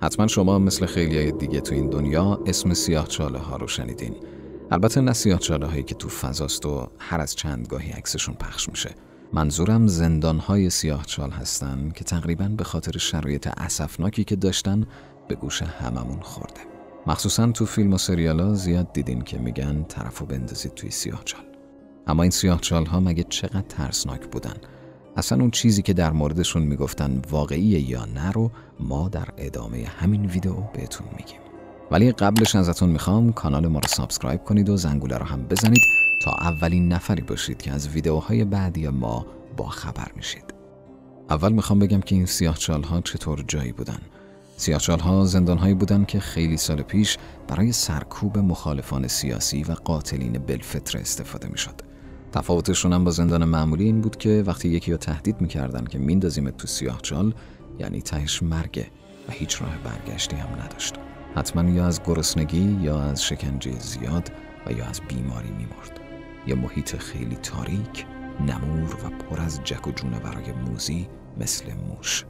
حتما شما مثل خیلیای دیگه تو این دنیا اسم سیاهچاله ها رو شنیدین. البته نه سیاهچاله هایی که تو فضاست و هر از چند گاهی عکسشون پخش میشه. منظورم زندان های سیاهچال هستن که تقریباً به خاطر شرایط اسفناکی که داشتن به گوش هممون خورده. مخصوصاً تو فیلم و سریالا زیاد دیدین که میگن طرفو بندازید توی سیاهچال. اما این سیاهچال ها مگه چقدر ترسناک بودن؟ اصلا اون چیزی که در موردشون میگفتن واقعیه یا نه رو ما در ادامه همین ویدیو بهتون میگیم. ولی قبلش ازتون میخوام کانال ما رو سابسکرایب کنید و زنگوله رو هم بزنید تا اولین نفری باشید که از ویدیوهای بعدی ما با خبر میشید. اول میخوام بگم که این سیاهچال ها چطور جایی بودن. سیاهچال ها زندان هایی بودن که خیلی سال پیش برای سرکوب مخالفان سیاسی و قاتلین بالفطره استفاده میشد. تفاوتشون هم با زندان معمولی این بود که وقتی یکی رو تهدید میکردن که میندازیمت تو سیاهچال، یعنی تهش مرگه و هیچ راه برگشتی هم نداشت. حتما یا از گرسنگی یا از شکنجه زیاد و یا از بیماری میمرد. یه محیط خیلی تاریک، نمور و پر از جک و جونورای موذی مثل موش.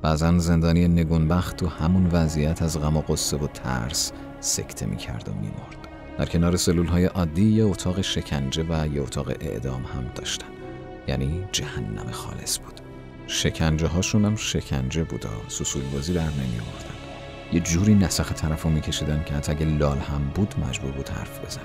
بعضن زندانی نگونبخت تو همون وضعیت از غم و غصه و ترس سکته میکرد و میمرد. در کنار سلول‌های عادی یه اتاق شکنجه و یه اتاق اعدام هم داشتن. یعنی جهنم خالص بود. شکنجه هاشون هم شکنجه بود، سوسول بازی در نمی آوردن. یه جوری نسخ طرفو میکشیدن که حتی اگه لال هم بود مجبور بود حرف بزنه.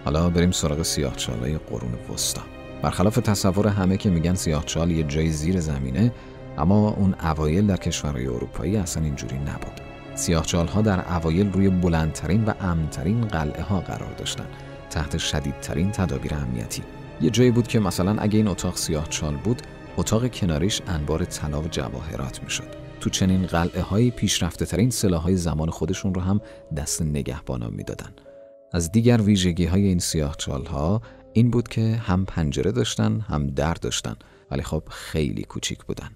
حالا بریم سراغ سیاهچالای قرون وسطا. برخلاف تصور همه که میگن سیاهچال یه جای زیر زمینه، اما اون اوایل در کشورهای اروپایی اصلا اینجوری نبود. سیاهچال‌ها در اوایل روی بلندترین و امن‌ترین قلعه ها قرار داشتن، تحت شدیدترین تدابیر امنیتی. یه جایی بود که مثلا اگه این اتاق سیاهچال بود، اتاق کناریش انبار طلا و جواهرات میشد. تو چنین قلعه‌های پیشرفته‌ترین سلاح‌های زمان خودشون رو هم دست نگهبانان میدادن. از دیگر ویژگی‌های این سیاهچال‌ها این بود که هم پنجره داشتن، هم در داشتن، ولی خب خیلی کوچیک بودن.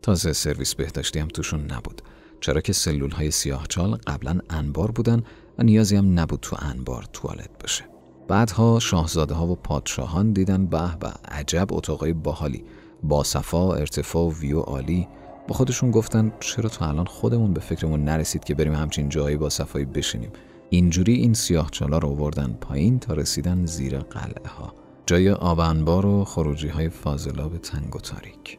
تازه سرویس بهداشتی هم توشون نبود، چرا که سلول‌های سیاهچال قبلا انبار بودن و نیازی هم نبود تو انبار توالت بشه. بعدها شاهزاده‌ها و پادشاهان دیدن به به عجب اتاقای باحالی، با صفا، ارتفاع و ویو عالی. با خودشون گفتن چرا تا الان خودمون به فکرمون نرسید که بریم همچین جایی با صفایی بشینیم. اینجوری این سیاهچالا رو آوردن پایین تا رسیدن زیر قلعه‌ها، جای آب انبار و خروجی‌های فاضلاب تنگ و تاریک.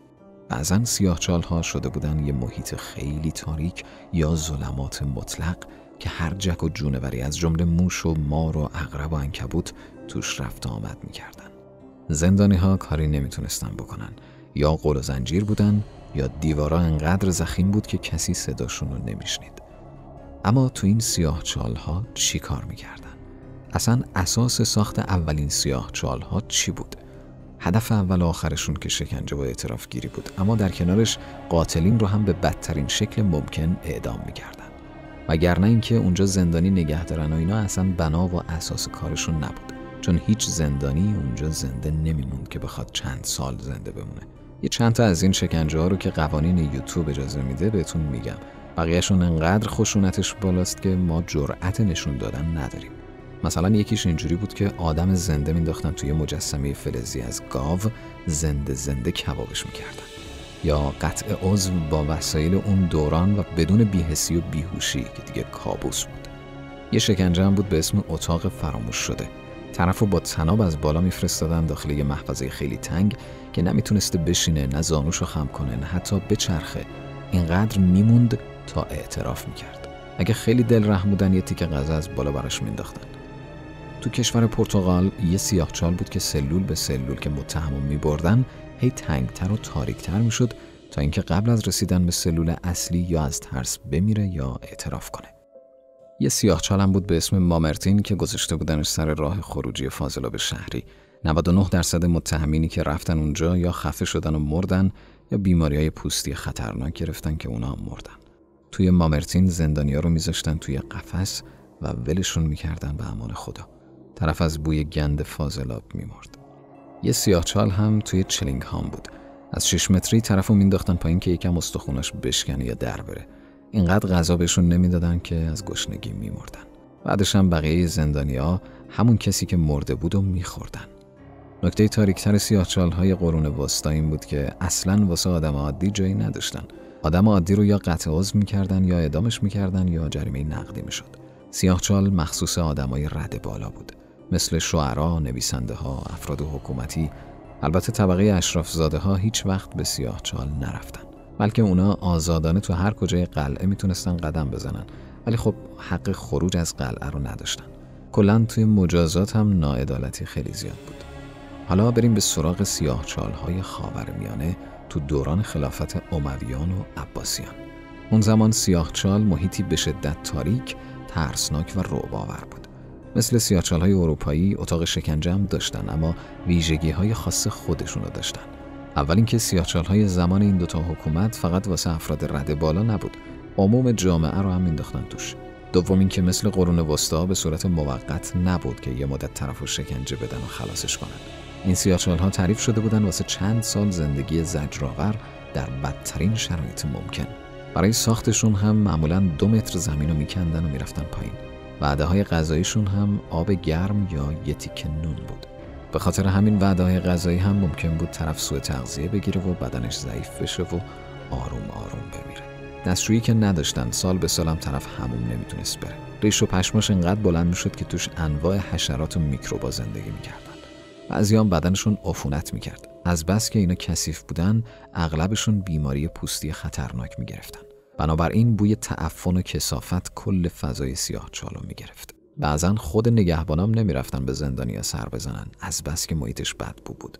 بعضن سیاهچال‌ها شده بودن یه محیط خیلی تاریک یا ظلمات مطلق که هر جک و جونوری از جمله موش و مار و عقرب و عنکبوت توش رفت آمد می‌کردن. زندانی‌ها کاری نمیتونستن بکنن، یا قل و زنجیر بودن یا دیوارا انقدر ضخیم بود که کسی صداشون رو نمیشنید. اما تو این سیاهچال‌ها چی کار می‌کردن؟ اصلا اساس ساخت اولین سیاهچال‌ها چی بود؟ هدف اول و آخرشون که شکنجه و اعتراف گیری بود، اما در کنارش قاتلین رو هم به بدترین شکل ممکن اعدام می‌کردن. وگرنه اینکه اونجا زندانی نگه دارن و اینا اصلا بنا و اساس کارشون نبود، چون هیچ زندانی اونجا زنده نمیموند که بخواد چند سال زنده بمونه. یه چند تا از این شکنجه ها رو که قوانین یوتیوب اجازه میده بهتون میگم، بقیه‌شون انقدر خشونتش بالاست که ما جرأت نشون دادن نداریم. مثلا یکیش اینجوری بود که آدم زنده مینداختن توی مجسمه فلزی از گاو، زنده کبابش میکردن. یا قطع عضو با وسایل اون دوران و بدون بی‌حسی و بیهوشی که دیگه کابوس بود. یه شکنجه هم بود به اسم اتاق فراموش شده. طرفو با طناب از بالا میفرستادن داخل یه محفظه خیلی تنگ که نمیتونسته بشینه، نه زانوشو خم کنه، نه حتی بچرخه. اینقدر میموند تا اعتراف میکرد. اگه خیلی دل رحم بودن یه تیکه غذا از بالا براش مینداختن. تو کشور پرتغال یه سیاهچال بود که سلول به سلول که متهمو میبردن هی تنگتر و تاریکتر میشد تا اینکه قبل از رسیدن به سلول اصلی یا از ترس بمیره یا اعتراف کنه. یه سیاهچال هم بود به اسم مامرتین که گذاشته بودنش سر راه خروجی فاضلاب شهری. 99% متهمینی که رفتن اونجا یا خفه شدن و مردن یا بیماری‌های پوستی خطرناک گرفتن که اونا هم مردن. توی مامرتین زندانیا رو میذاشتن توی قفس و ولشون میکردن به امان خدا. طرف از بوی گند فاضلاب میمرد. یه سیاهچال هم توی چلینگهام بود. از 6 متری طرفو مینداختن پایین که یکم استخوناش بشکنه یا در بره. اینقدر غذا بهشون نمیدادن که از گشنگی میمردن. بعدش هم بقیه زندانیا همون کسی که مرده بود و میخوردن. نکته تاریکتر سیاهچال‌های قرون وسطا این بود که اصلاً واسه آدم عادی جایی نداشتن. آدم عادی رو یا قطع عضو می‌کردن یا اعدامش می‌کردن یا جریمه نقدی می‌شد. سیاهچال مخصوص آدمای رده بالا بود، مثل شعرا، نویسنده‌ها، افراد حکومتی. البته طبقه اشراف‌زاده‌ها هیچ وقت به سیاهچال نرفتن، بلکه اونا آزادانه تو هر کجای قلعه میتونستن قدم بزنن، ولی خب حق خروج از قلعه رو نداشتن. کلاً توی مجازات هم ناعدالتی خیلی زیاد بود. حالا بریم به سراغ سیاهچال‌های خاورمیانه تو دوران خلافت امویان و عباسیان. اون زمان سیاهچال محیطی به شدت تاریک، ترسناک و رعب‌آور بود. مثل سیاهچال‌های اروپایی اتاق شکنجه هم داشتن، اما ویژگی‌های خاص خودشونو داشتن. اول اینکه سیاهچال‌های زمان این دوتا حکومت فقط واسه افراد رده بالا نبود، عموم جامعه رو هم مینداختن توش. دوم اینکه مثل قرون وسطا به صورت موقت نبود که یه مدت طرفو شکنجه بدن و خلاصش کنن. این سیاهچال‌ها تعریف شده بودن واسه چند سال زندگی زجرآور در بدترین شرایط ممکن. برای ساختشون هم معمولاً 2 متر زمین رو میکندن و میرفتن پایین. وعده‌های غذاییشون هم آب گرم یا یه تیکه نون بود. به خاطر همین وعده‌های غذایی هم ممکن بود طرف سوء تغذیه بگیره و بدنش ضعیف بشه و آروم آروم بمیره. دستشویی که نداشتن، سال به سالم طرف حموم نمیتونست بره. ریش و پشماش انقدر بلند میشد که توش انواع حشرات و میکروبا زندگی میکردن. بعضیام بدنشون عفونت میکرد. از بس که اینا کثیف بودن، اغلبشون بیماری پوستی خطرناک میگرفتن. بنابراین بوی تعفن و کثافت کل فضای سیاهچالو میگرفت. بعضن خود نگهبانام نمیرفتن به زندانیا سر بزنن، از بس که محیطش بدبو بود.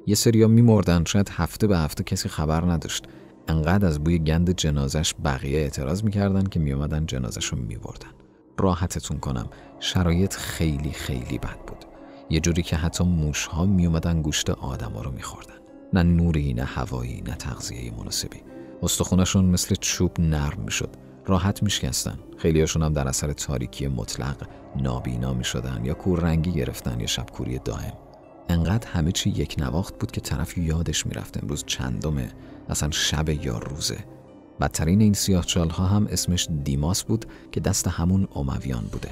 یه سریا میمردن، شاید هفته به هفته کسی خبر نداشت. انقدر از بوی گند جنازش بقیه اعتراض میکردن که میومدن جنازشو میبردن. راحتتون کنم، شرایط خیلی خیلی بد بود. یه جوری که حتی موش‌ها میومدن گوشت آدما رو میخوردن. نه نوری، نه هوایی، نه تغذیه مناسبی. استخوناشون مثل چوب نرم میشد، راحت میشکستن. خیلیاشون هم در اثر تاریکی مطلق نابینا میشدن یا کوررنگی گرفتن یا شبکوری دائم. انقدر همه چی یک نواخت بود که طرف یادش میرفت امروز چندمه، اصلا شب یا روزه. بدترین این سیاهچال‌ها هم اسمش دیماس بود که دست همون امویان بوده.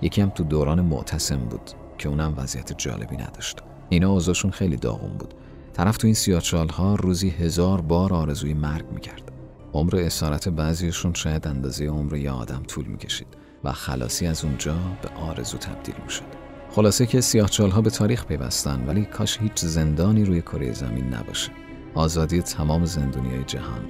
یکی هم تو دوران معتصم بود که اونم وضعیت جالبی نداشت. اینا اوضاعشون خیلی داغون بود. طرف تو این سیاهچال‌ها روزی 1000 بار آرزوی مرگ میکرد. عمر اسارت بعضیشون شاید اندازه عمر یه آدم طول میکشید و خلاصی از اونجا به آرزو تبدیل میشد. خلاصه که سیاهچال‌ها به تاریخ پیوستن، ولی کاش هیچ زندانی روی کره زمین نباشه. آزادی تمام زندانیای جهان